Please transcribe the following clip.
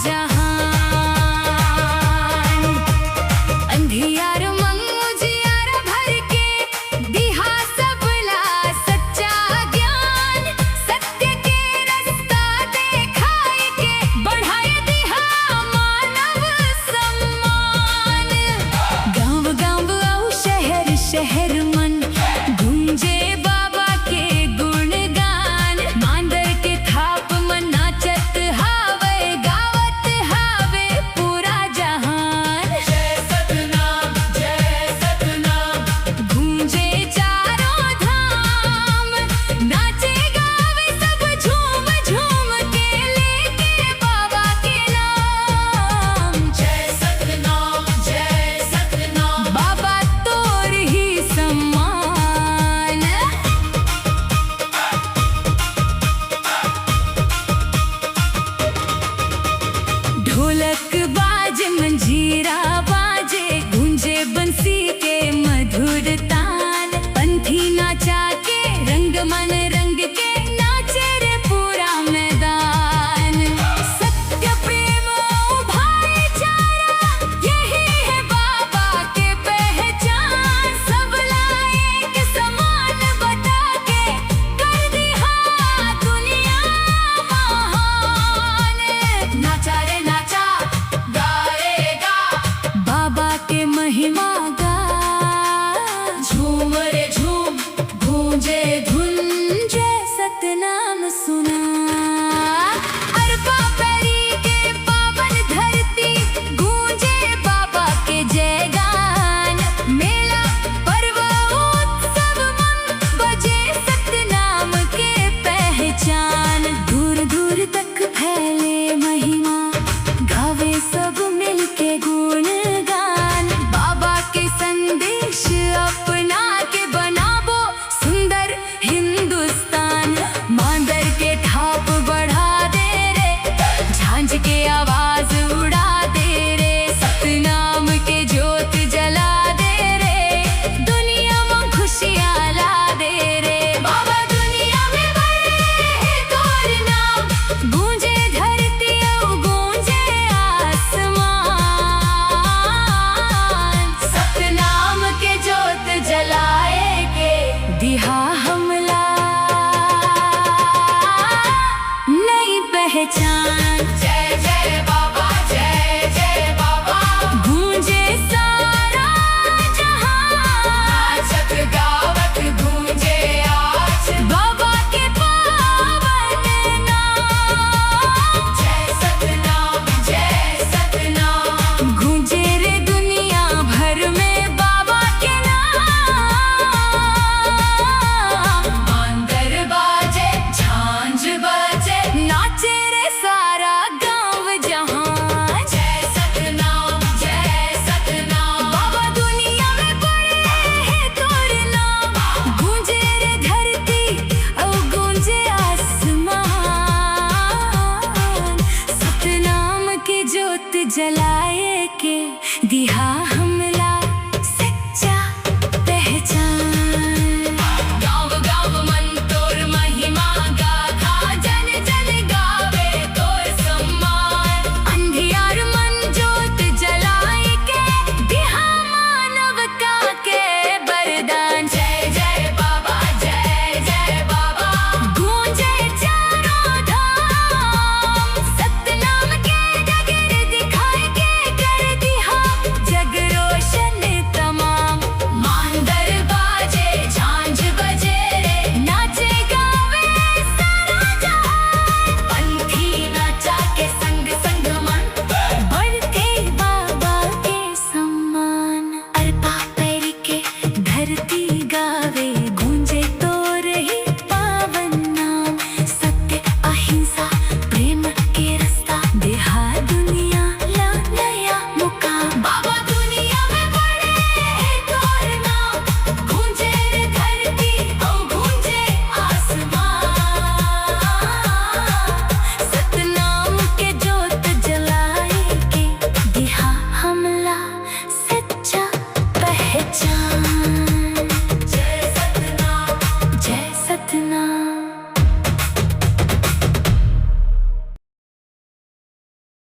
जहान। अंधियार मंगुजियार भर के दिहा सबला सच्चा ज्ञान। सत्य के रास्ता देखाए के बढ़ाए दिहा मानव सम्मान। गाँव गाँव औ शहर शहर मन गूंजे बाबा के गुणगान। मांदर के थाप मन नाचत हावे गावत हावे पूरा जहान। जय सतनाम गूंजे चारों धाम। नाचे गावे सब झूम झूम के लेके बाबा के नाम। जय सतनाम बाबा तोर ही सम्मान। ढोलक बाजे मंजीरा बाजे गूंजे बंसी के मधुर तान। पंथी नाचा के रंग मन रंग के नाचे रे पूरा मैदान। सत्य प्रेम और भाईचारा यही है बाबा के पहचान। सबला एक समान बता के कर दिहा दुनिया महान। नाचा रे नाचा गाएगा बाबा के महिमा गा। झूम रे झूम गूंजे धुन जय सतनाम सुना। अरबा पैरी के पावन धरती गूंजे बाबा के जय गान। मेला पर्व उत्सव मन बजे सतनाम के पहचान। दूर दूर तक फैले महिमा गावे सब मिलके गुणगान। बाबा के संदेश अपना के बनाबो सुंदर हिंदुस्तान। मांदर के थाप बढ़ा दे रे झांझ के आवाज उड़ा दे रे। सतनाम के ज्योत जला दे रे दुनिया में खुशियाँ ला दे रे। बाबा दुनिया में बड़े है तोर नाम। गूंजे धरती और गूंजे आसमान। सतनाम के ज्योत जलाए के दिहा हमला नई पहचान। जय जय बाबा गूंजे सारा जहान। नाचत गावत गूंजे आज बाबा के पावन नाम। जय सतनाम गूंजे रे दुनिया भर में बाबा के नाम। मांदर बाजे झांझ बजे नाचे रे सारा गाँव जहान। जय सतनाम बाबा दुनिया में बड़े है तोर नाम। गूंजे रे धरती और गूंजे आसमान। सतनाम के ज्योत जलाए के दिहा